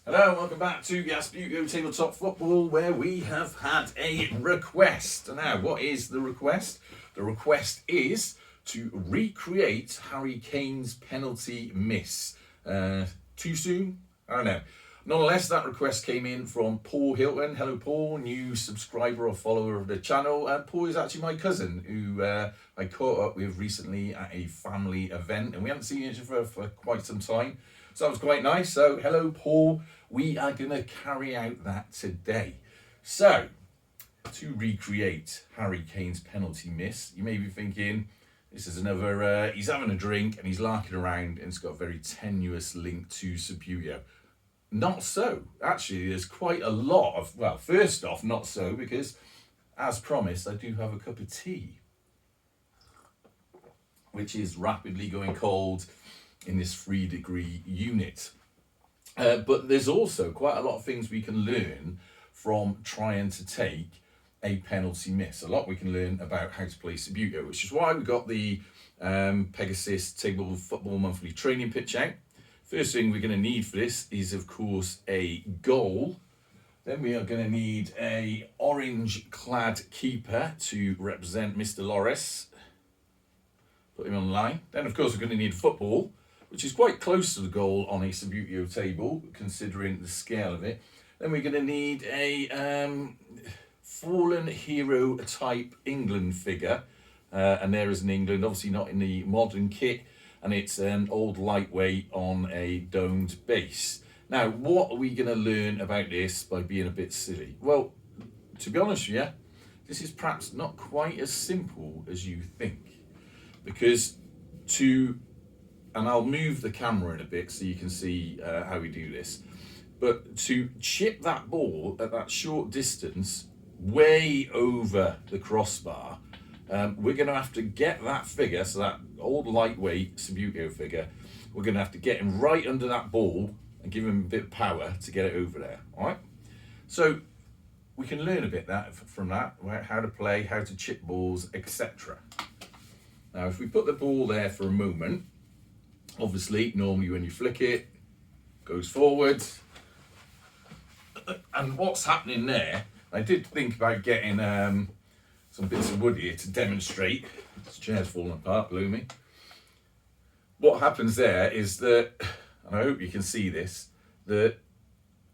Hello, welcome back to Gasbbuteo Tabletop Football, where we have had a request. Now, what is the request? The request is to recreate Harry Kane's penalty miss. Too soon? I don't know. Nonetheless, that request came in from Paul Hilton. Hello, Paul, new subscriber or follower of the channel. Paul is actually my cousin, who I caught up with recently at a family event, and we haven't seen each other for quite some time. So that was quite nice. So, hello, Paul. We are going to carry out that today. So, to recreate Harry Kane's penalty miss, you may be thinking, this is another, he's having a drink and he's larking around and it's got a very tenuous link to Gasbbuteo. Not so. Actually, there's quite a lot of, well, first off, not so, because as promised, I do have a cup of tea, which is rapidly going cold in this 3-degree unit. But there's also quite a lot of things we can learn from trying to take a penalty miss. A lot we can learn about how to play Gasbbuteo, which is why we got the Pegasus Table Football Monthly Training Pitch out. First thing we're going to need for this is, of course, a goal. Then we are going to need a orange-clad keeper to represent Mr. Loris. Put him on the line. Then, of course, we're going to need a football, which is quite close to the goal on a Gasbbuteo table, considering the scale of it. Then we're going to need a fallen hero type England figure. And there is an England, obviously not in the modern kit. And it's an old lightweight on a domed base. Now, what are we going to learn about this by being a bit silly? Well, to be honest with you, this is perhaps not quite as simple as you think. Because and I'll move the camera in a bit so you can see how we do this. But to chip that ball at that short distance, way over the crossbar, we're going to have to get that figure, so that old lightweight Gasbbuteo figure, we're going to have to get him right under that ball and give him a bit of power to get it over there, all right? So we can learn a bit from that, right? How to play, how to chip balls, etc. Now, if we put the ball there for a moment, obviously, normally when you flick it, goes forward. And what's happening there, I did think about getting some bits of wood here to demonstrate. This chair's falling apart, blew me. What happens there is that, and I hope you can see this, the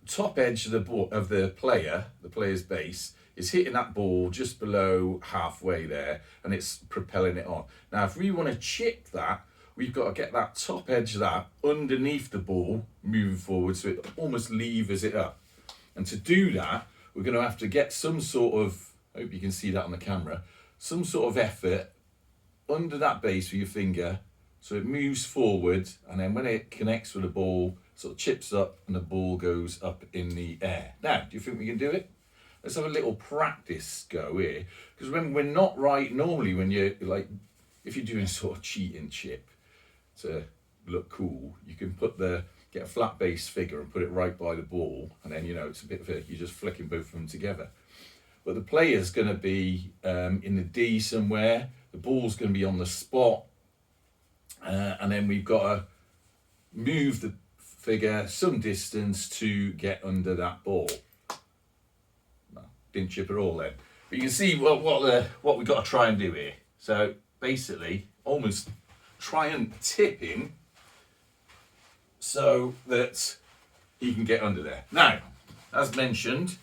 top edge of the ball, of the player's base, is hitting that ball just below halfway there, and it's propelling it on. Now, if we want to chip that, we've got to get that top edge of that underneath the ball, moving forward, so it almost levers it up. And to do that, we're going to have to get some sort of, I hope you can see that on the camera, some sort of effort under that base with your finger, so it moves forward, and then when it connects with the ball, sort of chips up and the ball goes up in the air. Now, do you think we can do it? Let's have a little practice go here, because when we're not right, normally when you're like, if you're doing sort of cheating chip to look cool, you can get a flat base figure and put it right by the ball, and then, you know, it's a bit of you're just flicking both of them together. But the player's going to be in the D somewhere, the ball's going to be on the spot, and then we've got to move the figure some distance to get under that ball. No, didn't chip at all then. But you can see what we've got to try and do here. So basically, almost try and tip him so that he can get under there. Now, as mentioned,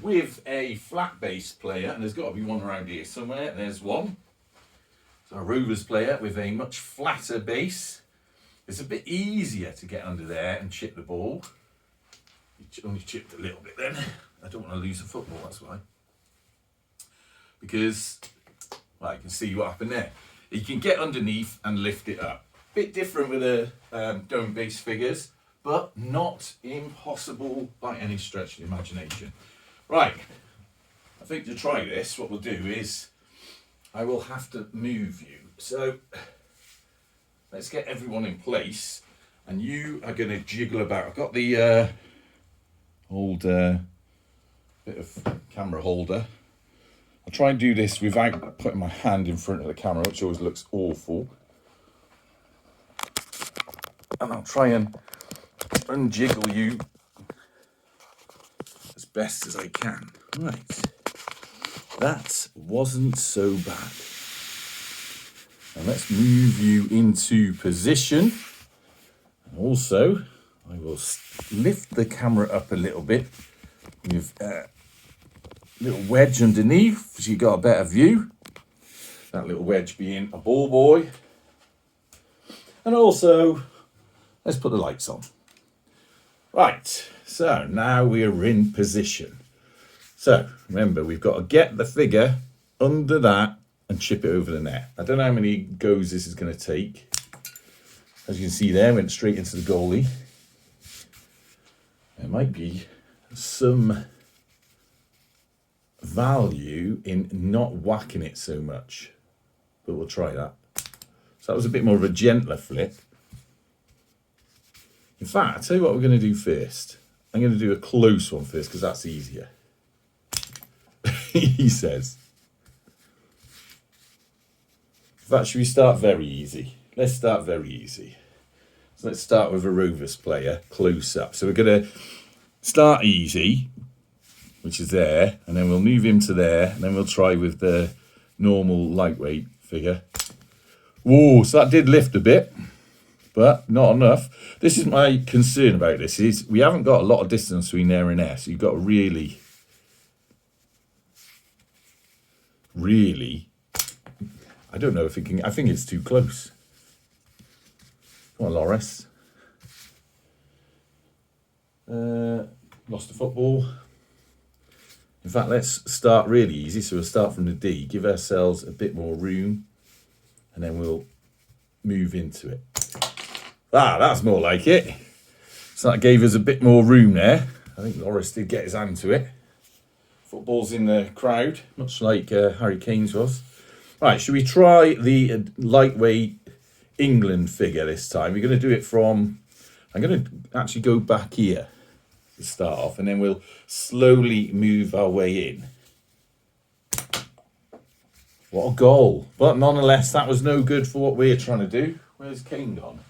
with a flat base player, and there's got to be one around here somewhere, there's one. So a Rovers player with a much flatter base. It's a bit easier to get under there and chip the ball. You only chipped a little bit then. I don't want to lose the football, that's why. Because, well, you can see what happened there. You can get underneath and lift it up. Bit different with the dome base figures, but not impossible by any stretch of the imagination. Right, I think to try this, what we'll do is I will have to move you. So let's get everyone in place, and you are going to jiggle about. I've got the old bit of camera holder. I'll try and do this without putting my hand in front of the camera, which always looks awful. And I'll try and unjiggle you best as I can. Right. That wasn't so bad. Now let's move you into position. And also, I will lift the camera up a little bit with a little wedge underneath so you got a better view. That little wedge being a ball boy. And also, let's put the lights on. Right, so now we're in position. So remember, we've got to get the figure under that and chip it over the net. I don't know how many goes this is going to take. As you can see there, went straight into the goalie. There might be some value in not whacking it so much, but we'll try that. So that was a bit more of a gentler flip. In fact, I'll tell you what we're going to do first. I'm going to do a close one first because that's easier. He says. In fact, should we start very easy? Let's start very easy. So let's start with a Rovers player close up. So we're going to start easy, which is there, and then we'll move him to there, and then we'll try with the normal lightweight figure. Whoa, so that did lift a bit, but not enough. This is my concern about this, is we haven't got a lot of distance between there and there, so you've got to really, I don't know if it can, I think it's too close. Come on, Loris. Lost the football. In fact, let's start really easy. So we'll start from the D, give ourselves a bit more room, and then we'll move into it. Ah, that's more like it. So that gave us a bit more room there. I think Loris did get his hand to it. Football's in the crowd, much like Harry Kane's was. Right, should we try the lightweight England figure this time? We're going to do it from, I'm going to actually go back here to start off, and then we'll slowly move our way in. What a goal. But nonetheless, that was no good for what we're trying to do. Where's Kane gone?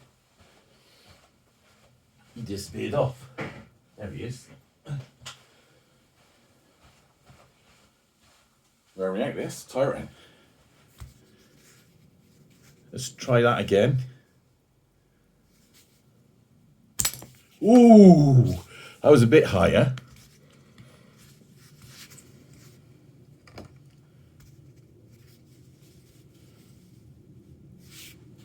He disappeared off. There he is. Where are we at this? Tyrant. Let's try that again. Ooh, that was a bit higher.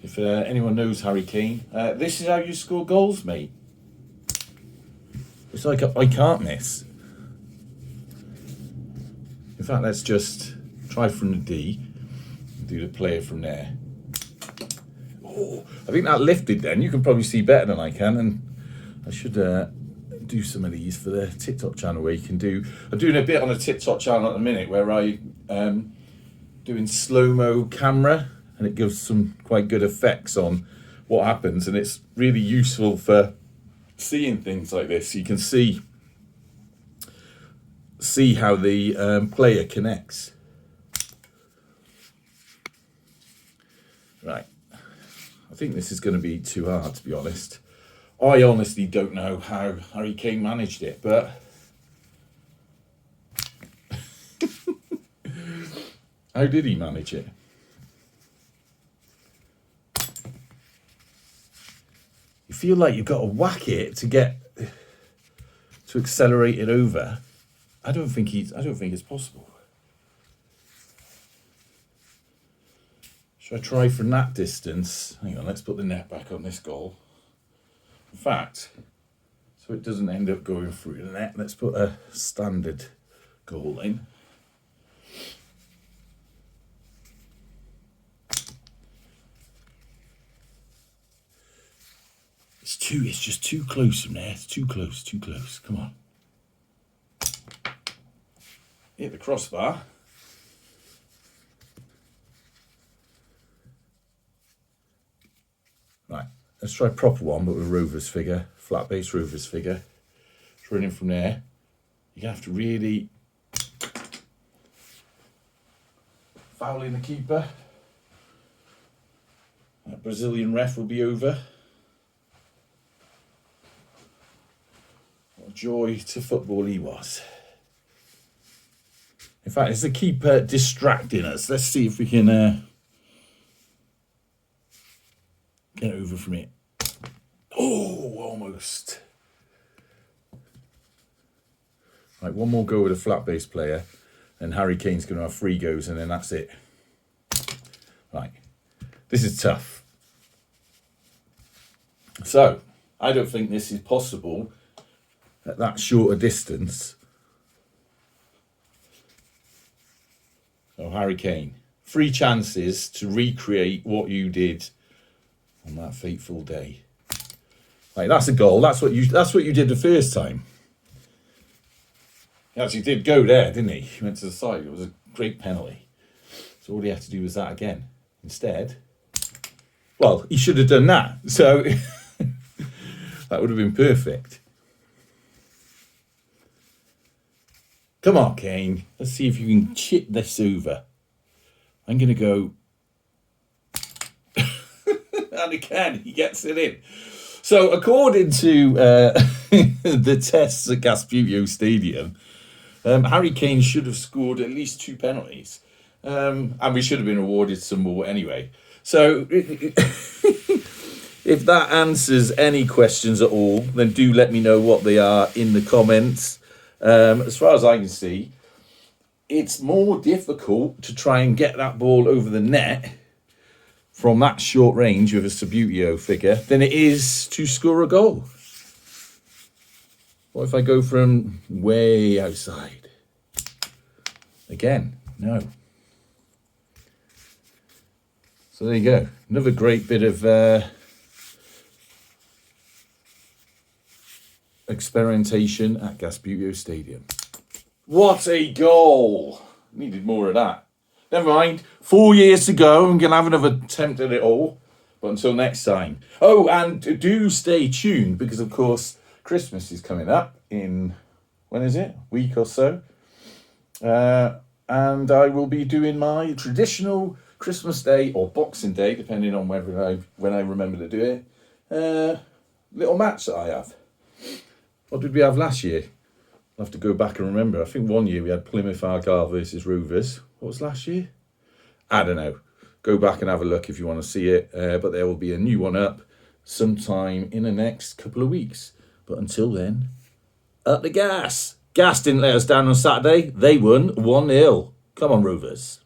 If anyone knows Harry Kane, this is how you score goals, mate. It's like I can't miss. In fact, let's just try from the D, do the player from there. Oh, I think that lifted then. You can probably see better than I can, and I should do some of these for the TikTok channel where you can do. I'm doing a bit on a TikTok channel at the minute where I doing slow-mo camera, and it gives some quite good effects on what happens, and it's really useful for seeing things like this. You can see how the player connects. Right. I think this is going to be too hard, to be honest. I honestly don't know how Harry Kane managed it, but how did he manage it? You feel like you've got to whack it to accelerate it over. I don't think it's possible. Should I try from that distance? Hang on, let's put the net back on this goal. In fact, so it doesn't end up going through the net, let's put a standard goal in. It's just too close from there. It's too close. Come on. Hit the crossbar. Right, let's try a proper one, but with Rovers figure, flat base Rovers figure. It's running from there. You're going to have to really foul in the keeper. That Brazilian ref will be over. What a joy to football he was. In fact, it's the keeper distracting us. Let's see if we can get over from it. Oh, almost. Right, one more go with a flat bass player, and Harry Kane's going to have 3 goes, and then that's it. Right, this is tough. So, I don't think this is possible at that shorter distance. So, Harry Kane, 3 chances to recreate what you did on that fateful day. Right, that's a goal. That's what you did the first time. He actually did go there, didn't he? He went to the side. It was a great penalty. So all he had to do was that again. Instead, well, he should have done that. So that would have been perfect. Come on, Kane. Let's see if you can chip this over. I'm going to go. And again, he gets it in. So according to the tests at Gasbbuteo Stadium, Harry Kane should have scored at least 2 penalties. And we should have been awarded some more anyway. So if that answers any questions at all, then do let me know what they are in the comments. As far as I can see, it's more difficult to try and get that ball over the net from that short range with a Gasbbuteo figure than it is to score a goal. What if I go from way outside? Again, no. So there you go. Another great bit of experimentation at Gasbbuteo Stadium. What a goal! Needed more of that. Never mind. 4 years to go. I'm going to have another attempt at it all. But until next time. Oh, and do stay tuned because, of course, Christmas is coming up in, when is it? Week or so. And I will be doing my traditional Christmas Day or Boxing Day, depending on when I remember to do it, little match that I have. What did we have last year? I'll have to go back and remember. I think one year we had Plymouth Argyle versus Rovers. What was last year? I don't know. Go back and have a look if you want to see it. But there will be a new one up sometime in the next couple of weeks. But until then, up the gas. Gas didn't let us down on Saturday. They won 1-0. Come on, Rovers.